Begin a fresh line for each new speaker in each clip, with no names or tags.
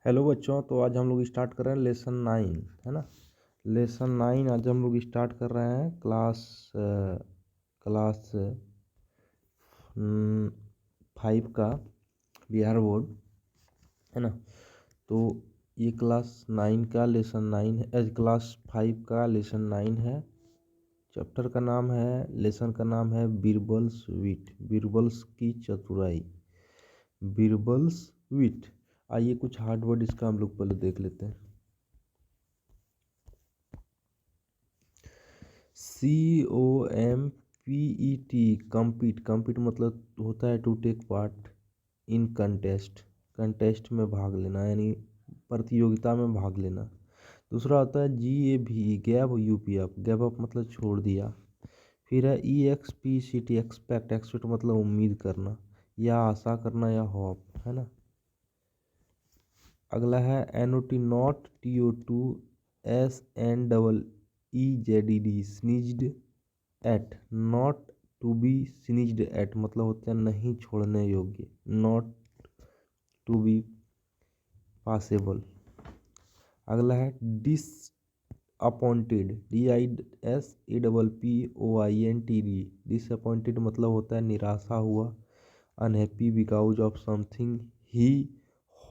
Hello बच्चों, तो आज हम लोग स्टार्ट कर रहे हैं लेसन 9, है ना। लेसन 9 आज हम लोग स्टार्ट कर रहे हैं क्लास 5 का बिहार बोर्ड, है ना। तो ये क्लास 9 का लेसन 9 है, क्लास 5 का लेसन 9 है। चैप्टर का नाम है, लेसन का नाम है बीरबल्स विट, बीरबल्स की चतुराई, बीरबल्स विट। आइए कुछ हार्ड वर्ड इसका हम लोग पहले देख लेते हैं। COMPET, कम्पीट, कम्पीट मतलब होता है to take part in contest, contest में भाग लेना यानी प्रतियोगिता में भाग लेना। दूसरा होता है GAV, gave UP up, gave up मतलब छोड़ दिया। फिर है EXPCT, एक्सपेक्ट, एक्सपेक्ट मतलब उम्मीद करना या आशा करना या होप, है ना। अगला है NOT, नॉट, TO2 SNEEZED, sneezed at, not to be sneezed at मतलब होता है नहीं छोड़ने योग्य, नॉट टू बी पासेबल। अगला है डिस अपॉइंटेड, DISAPPOINTED, डिसअपॉइंटेड मतलब होता है निराशा हुआ, unhappy because of something he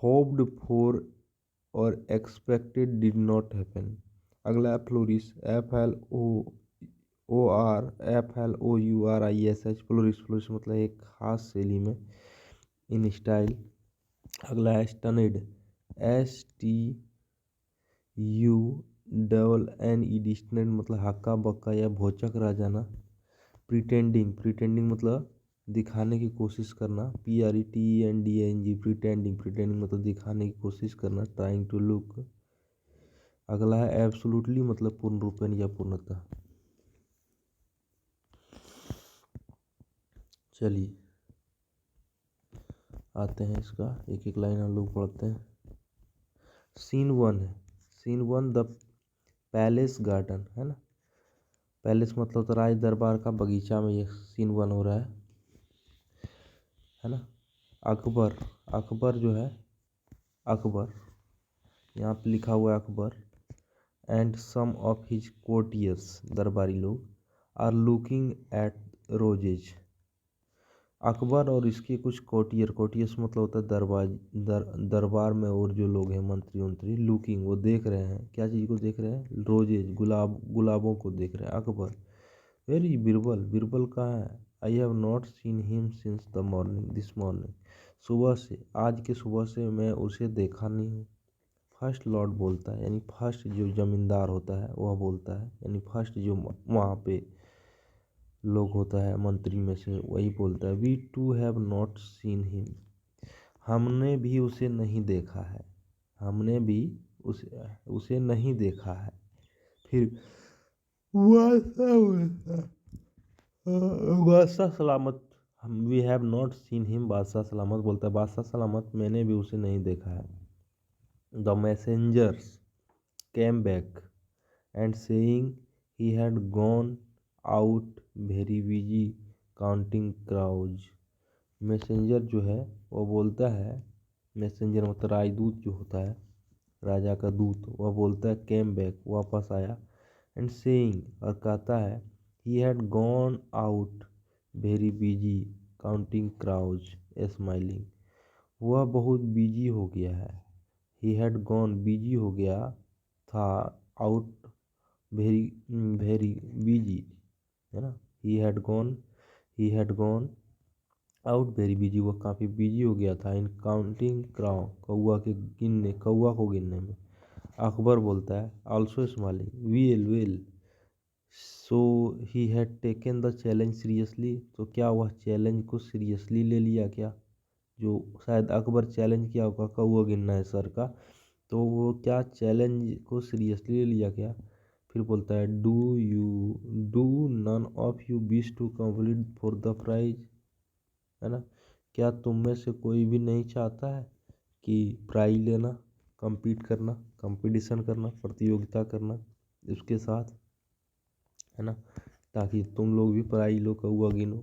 hoped for और एक्सपेक्टेड डिड नॉट हैपन। अगला है फ्लोरिश, FLORISH, फ्लोरिश, फ्लोरिश मतलब एक खास शैली में, इन स्टाइल। अगला है स्टनेड, STUNNED, स्टनेड मतलब हक्का बक्का या भौचक रह जाना। प्रिटेंडिंग, प्रिटेंडिंग मतलब दिखाने की कोशिश करना, PRETENDING, प्रिटेंडिंग, प्रिटेंडिंग मतलब दिखाने की कोशिश करना, ट्राइंग टू लुक। अगला है एब्सोल्युटली मतलब पूर्ण रूपेण या पूर्णतः। चलिए आते हैं इसका एक एक लाइन हम लोग पढ़ते हैं। सीन 1 है, सीन 1 द पैलेस गार्डन, है ना। पैलेस मतलब तो राज दरबार का बगीचा में ये सीन 1 हो रहा है ना। अकबर, अकबर जो है, अकबर यहाँ पे लिखा हुआ है Akbar and some of his courtiers, दरबारी लोग, are looking at roses. Akbar और इसके कुछ कोर्टियर, कोर्टियर्स मतलब होता है दरबार में और जो लोग हैं मंत्री उंत्री, लुकिंग वो देख रहे हैं, क्या चीज़ को देख रहे हैं, रोजेज, गुलाबों को देख रहे हैं। अकबर, वेरी बीरबल, बीरबल कहाँ है, I have not seen him since the morning, this morning, सुबह से, आज के सुबह से मैं उसे देखा नहीं हूँ। फर्स्ट लॉर्ड बोलता है यानी फर्स्ट जो जमींदार होता है वह बोलता है, यानी फर्स्ट जो वहाँ पे लोग होता है मंत्री में से वही बोलता है। We too have not seen him, हमने भी उसे नहीं देखा है, हमने भी उसे नहीं देखा है। फिर बादशाह सलामत, हम we have not seen him, बादशाह सलामत बोलता है, बादशाह सलामत मैंने भी उसे नहीं देखा है। The messengers came back and saying he had gone out very busy counting Krause. Messenger जो है वो बोलता है, मैसेंजर मतलब राजदूत जो होता है, राजा का दूत, वह बोलता है केम बैक वापस आया, एंड सेइंग और कहता है, he had gone out very busy counting Krause smiling, वह बहुत बिजी हो गया है, ही हैड गॉन बिजी हो गया था, आउट वेरी वेरी बिजी, है ना। He had gone out very busy, वह काफ़ी बिजी हो गया था, इन काउंटिंग क्राउ, कौआ को गिनने में। अकबर बोलता है also smiling, well well, so he had taken the challenge seriously, तो क्या वह चैलेंज को सीरियसली ले लिया क्या, जो शायद अकबर चैलेंज किया होगा कौआ गिनना है सर का, तो वो क्या चैलेंज को सीरियसली ले लिया क्या। फिर बोलता है do none of you wish to complete for the prize, है ना। क्या तुम में से कोई भी नहीं चाहता है कि प्राइज लेना, compete करना, कंपटीशन करना, प्रतियोगिता करना उसके साथ, है ना, ताकि तुम लोग भी प्राइज लो, कौआ गिनो।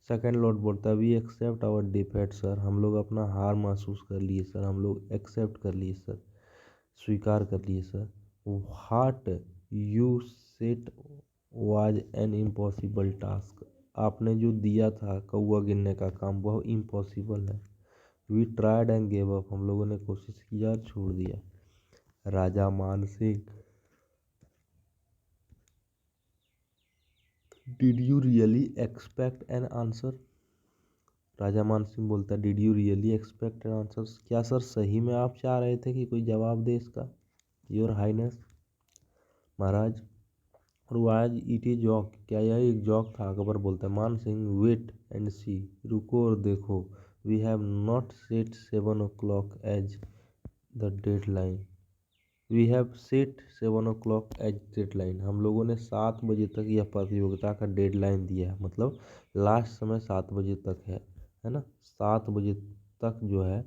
सेकंड लॉर्ड बोलता है we accept our defeat sir, हम लोग अपना हार महसूस कर लिए सर, हम लोग एक्सेप्ट कर लिए सर, स्वीकार कर लिए sir. What you set was an impossible task, आपने जो दिया था कौवा गिनने का काम वह इम्पॉसिबल है। We tried and gave up, हम लोगों ने कोशिश किया और छोड़ दिया। Raja Man Singh did you really expect an answer, Raja Man Singh बोलता है did you really expect an answer, क्या सर सही में आप चाह रहे थे कि कोई जवाब दे इसका, योर हाइनेस महाराज। और वाज इट ए जॉक, क्या यह एक जॉक था, अकबर बोलता है मान सिंह वेट एंड सी, रुको और देखो, we have not set 7 o'clock as the deadline, we have set 7 o'clock as deadline, हम लोगों ने 7 बजे तक यह प्रतियोगिता का डेडलाइन दिया है, मतलब लास्ट समय 7 बजे तक है ना। 7 बजे तक जो है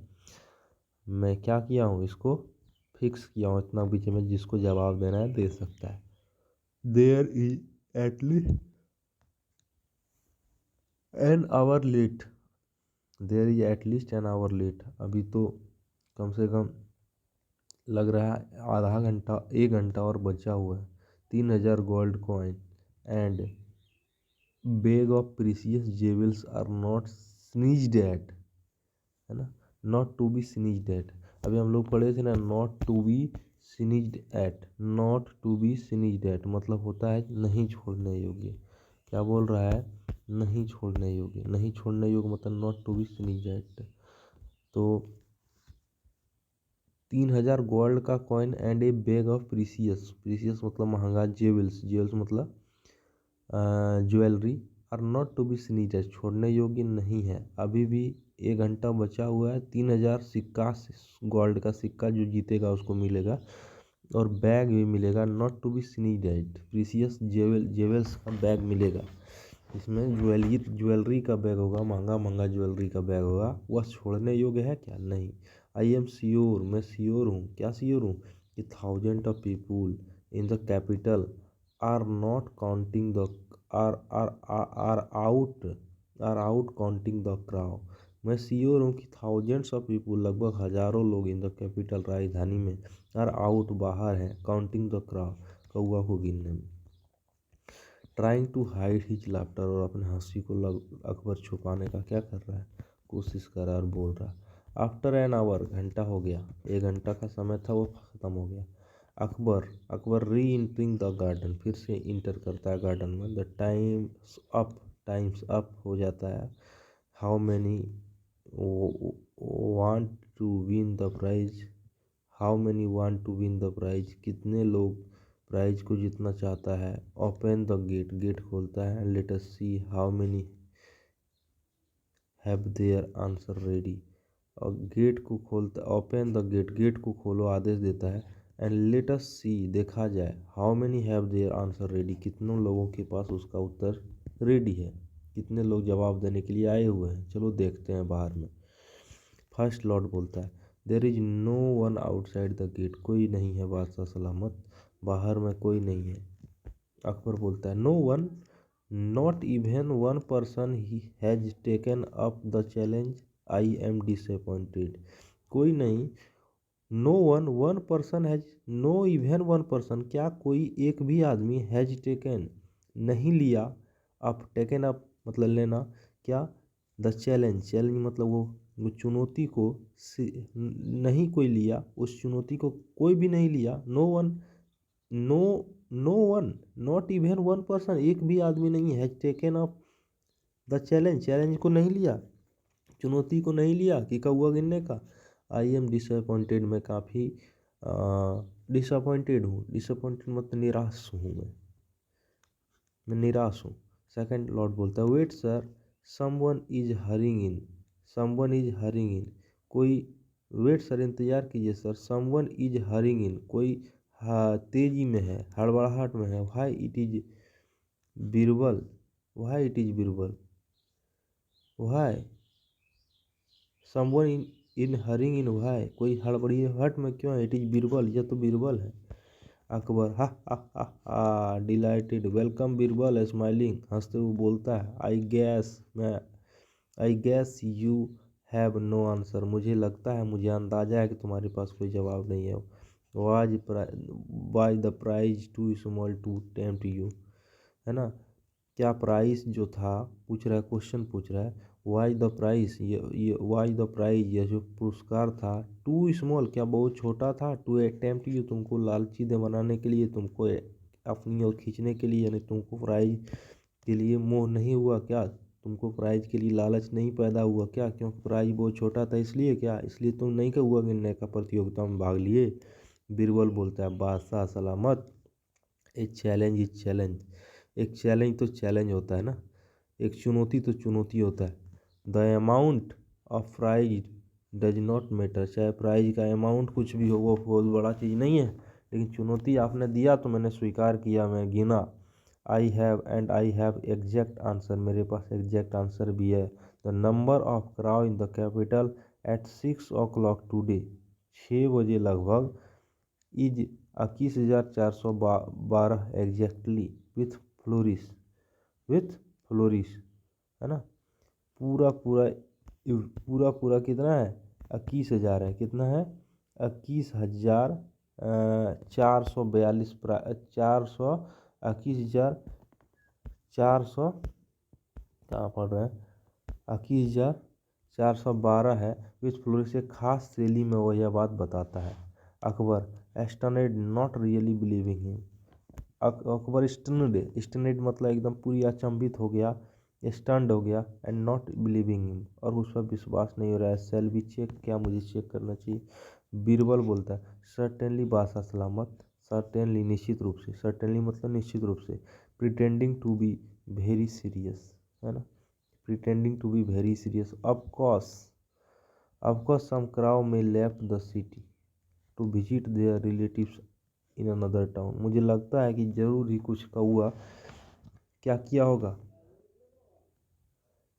मैं क्या किया हूँ, इसको फिक्स किया हूँ, इतना बीच में जिसको जवाब देना है दे सकता है। There is at least an hour late, there is at least an hour late, अभी तो कम से कम लग रहा है आधा घंटा 1 घंटा और बचा हुआ है। 3000 gold coin and bag of precious jewels are not sneezed at, है ना, not to be sneezed at. अभी हम लोग पढ़े थे ना, not to be sneezed at, not to be sneezed at मतलब होता है नहीं छोड़ने योग्य। क्या बोल रहा है, नहीं छोड़ने योग्य, नहीं छोड़ने योग्य मतलब not to be sneezed at. तो 3000 गोल्ड का coin and a bag of precious, precious मतलब महंगा, जेवल्स, जेवल्स मतलब jewellery, are not to be sneezed, छोड़ने योग्य नहीं है। अभी भी 1 घंटा बचा हुआ है। 3000 सिक्का, गोल्ड का सिक्का जो जीतेगा उसको मिलेगा, और बैग भी मिलेगा, not to be sneezed, precious jewels का बैग मिलेगा। इसमें ज्वेलरी का बैग होगा, महंगा महंगा ज्वेलरी का बैग होगा, वह छोड़ने योग्य है क्या, नहीं। आई एम श्योर, मैं श्योर हूँ, क्या श्योर हूँ कि 1000 of people in the capital are not counting the are out counting the crow, मैं श्योर हूँ कि 1000 ऑफ पीपुल लगभग हजारों लोग इन द कैपिटल राजधानी में, आर आउट बाहर हैं, काउंटिंग द क्राउ कौआ को गिनने में। Trying to hide his laughter, और अपने हंसी को अकबर छुपाने का क्या कर रहा है, कोशिश कर रहा है और बोल रहा है। आफ्टर एन आवर, घंटा हो गया, 1 घंटा का समय था वो ख़त्म हो गया। अकबर री इंटरिंग द गार्डन, फिर से इंटर करता है गार्डन में। द टाइम्स अप हो जाता है। How many want to win the prize, how many want to win the prize, कितने लोग प्राइज को जीतना चाहता है। ओपन द गेट, गेट खोलता है। Let us see how many have their answer ready, और गेट को खोलता, ओपन द गेट, गेट को खोलो आदेश देता है। एंड लेट अस सी, देखा जाए, how many have their answer ready, कितनों लोगों के पास उसका उत्तर रेडी है, कितने लोग जवाब देने के लिए आए हुए हैं, चलो देखते हैं बाहर में। फर्स्ट लॉर्ड बोलता है there is no one outside the gate, कोई नहीं है बादशाह सलामत, बाहर में कोई नहीं है। अकबर बोलता है no one, not even one person ही has taken up the challenge, I am disappointed, कोई नहीं, no one, one person has, no even one person, क्या कोई एक भी आदमी, हैज टेकन नहीं लिया, अप, टेकन अप मतलब लेना, क्या, द चैलेंज, चैलेंज मतलब वो चुनौती को नहीं कोई लिया, उस चुनौती को कोई भी नहीं लिया। No one, no no one, not even one person, एक भी आदमी नहीं has taken up the challenge, challenge को नहीं लिया, चुनौती को नहीं लिया कि कौआ गिनने का। आई एम डिसअपॉइंटेड, मैं काफ़ी डिसअपॉइंटेड हूँ, डिसअपॉइंटेड मतलब निराश हूँ, मैं निराश हूँ। सेकंड लॉर्ड बोलता है wait sir, someone is hurrying in, someone is hurrying in, कोई, वेट सर इंतजार कीजिए सर, समवन इज हरिंग इन, कोई तेजी में है, हड़बड़ाहट में है। Why it is Birbal, why it is Birbal, why someone in hurrying in, why कोई हड़बड़ाहट में क्यों है, इट इज बीरबल, यह तो बीरबल है। अकबर हा हा हा हा डिलाइटेड, वेलकम बीरबल स्माइलिंग, हंसते हुए बोलता है। आई गैस, मैं I guess you have no answer, मुझे लगता है, मुझे अंदाजा है कि तुम्हारे पास कोई जवाब नहीं है। Was the prize too small to tempt you, है ना। क्या प्राइस जो था, पूछ रहा है, क्वेश्चन पूछ रहा है, वाई द प्राइस, ये वाई द प्राइज, ये जो पुरस्कार था, टू स्मॉल, क्या बहुत छोटा था, टू अटेम्प्ट यू, तुमको लालची दे बनाने के लिए, तुमको अपनी ओर खींचने के लिए, यानी तुमको प्राइज के लिए मोह नहीं हुआ क्या, तुमको प्राइज के लिए लालच नहीं पैदा हुआ क्या, क्योंकि प्राइज बहुत छोटा था इसलिए, क्या इसलिए तुम नहीं हुआ गिनने का प्रतियोगिता में भाग लिए। बीरबल बोलता है बादशाह सलामत, ए चैलेंज इज चैलेंज, एक चैलेंज तो चैलेंज होता है ना, एक चुनौती तो चुनौती होता है। The amount of prize does not matter, चाहे प्राइज का अमाउंट कुछ भी हो, वो बहुत बड़ा चीज़ नहीं है, लेकिन चुनौती आपने दिया तो मैंने स्वीकार किया, मैं गिना। आई हैव एग्जैक्ट आंसर, मेरे पास एग्जैक्ट आंसर भी है। The number of crow in the capital at 6 o'clock today, 6 बजे लगभग, is 21,412 exactly, with flourish, with flourish, है ना। पूरा पूरा पूरा पूरा कितना है, 21,000 है, कितना है, 21,442, 21,400, कहाँ पढ़ रहे हैं, 21,412 है। विथ फ्लोरिश, एक खास शैली में वह यह बात बताता है। Akbar astounded not really believing him, Akbar stunned मतलब एकदम पूरी अचंभित हो गया, स्टंड हो गया, एंड नॉट बिलीविंग हिम, और उस पर विश्वास नहीं हो रहा है। सेल बी चेक, क्या मुझे चेक करना चाहिए। बीरबल बोलता है सर्टेनली बादशाह सलामत, सर्टेनली निश्चित रूप से, सर्टेनली मतलब निश्चित रूप से, pretending to be very serious, है ना, pretending to be very serious, of course some crowd में left the city to visit their relatives in another town, मुझे लगता है कि जरूर ही कुछ कौआ क्या किया होगा,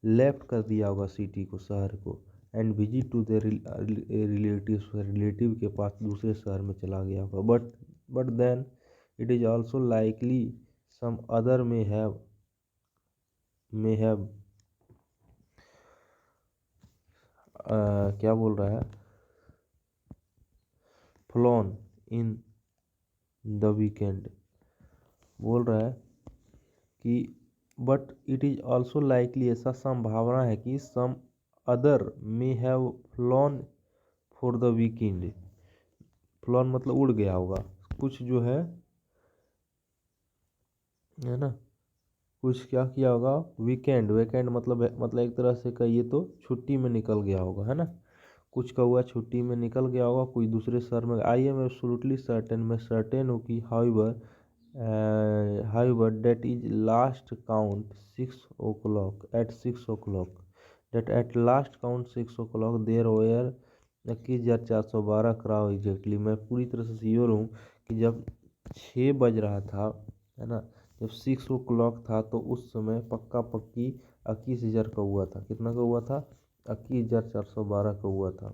लेफ्ट कर दिया होगा सिटी को, शहर को, and visit to their relatives, relative के पास दूसरे शहर में चला गया होगा। But then it is also likely some other may have क्या बोल रहा है, फ्लोन इन द वीकेंड, बोल रहा है कि but it is also likely, ऐसा संभावना है कि some other may have flown for the weekend, flown मतलब उड़ गया होगा, कुछ जो है ना, कुछ क्या किया होगा, वीकेंड मतलब एक तरह से कहिए तो छुट्टी में निकल गया होगा, है ना, कुछ का हुआ छुट्टी में निकल गया होगा, कोई दूसरे शहर में। आई एम एब्सोल्युटली सर्टेन, मैं सर्टेन हूँ कि however that is last count 6 o'clock, at 6 o'clock, that at last count 6 o'clock there were 21,412 crow exactly, मैं पूरी तरह से श्योर हूँ कि जब 6 बज रहा था, है ना, जब 6 o'clock था, तो उस समय पक्का पक्की 21,000 का हुआ था, कितना का हुआ था, 21,412 का हुआ था।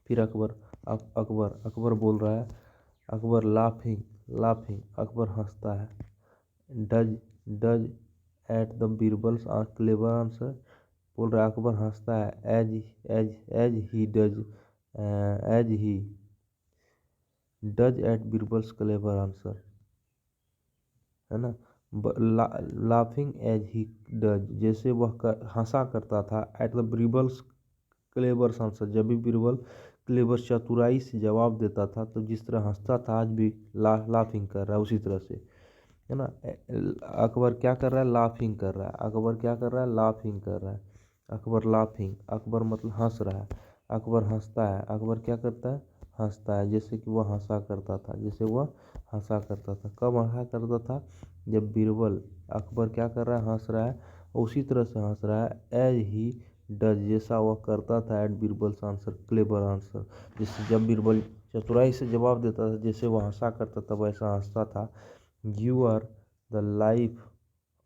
फिर अकबर बोल रहा है, अकबर लाफिंग, अकबर हंसता है। Does at the Birbal's clever answer, बोल रहा है अकबर हंसता है, as he does at Birbal's clever answer, है ना, लाफिंग एज ही डज, जैसे वह हंसा करता था, eight the Birbal's clever answer, जब भी बीरबल क्लेवर चतुराई से जवाब देता था, तो जिस तरह हंसता था, आज भी लाफिंग कर रहा है उसी तरह से, है ना। अकबर क्या कर रहा है, लाफिंग कर रहा है, अकबर क्या कर रहा है, लाफिंग कर रहा है, अकबर लाफिंग, अकबर मतलब हंस रहा है, अकबर हंसता है, अकबर क्या करता है, हंसता है, जैसे कि वह हंसा करता था, जैसे वह हंसा करता था, कब हंसा करता था, जब बीरबल, अकबर क्या कर रहा है, हंस रहा है, उसी तरह से हंस रहा है, एज ही डज, जैसा वह करता था, at Birbal's answer clever answer, जैसे जब बीरबल चतुराई से जवाब देता था, जैसे वह हंसा करता था वैसा हंसता था। You are the life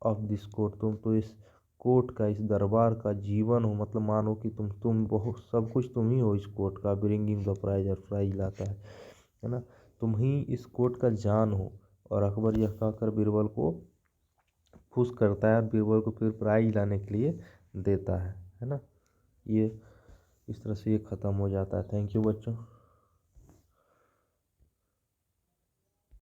of this court, तुम तो इस कोर्ट का, इस दरबार का जीवन हो, मतलब मानो कि तुम बहुत सब कुछ तुम ही हो इस कोर्ट का, ब्रिंगिंग द प्राइज, और प्राइज लाता है ना, तुम ही इस कोर्ट का जान हो। और अकबर यह कहकर बीरबल को खुश करता है, और बीरबल को फिर प्राइज लाने के लिए देता है। है ना। ये इस तरह से ये ख़त्म हो जाता है। थैंक यू बच्चों।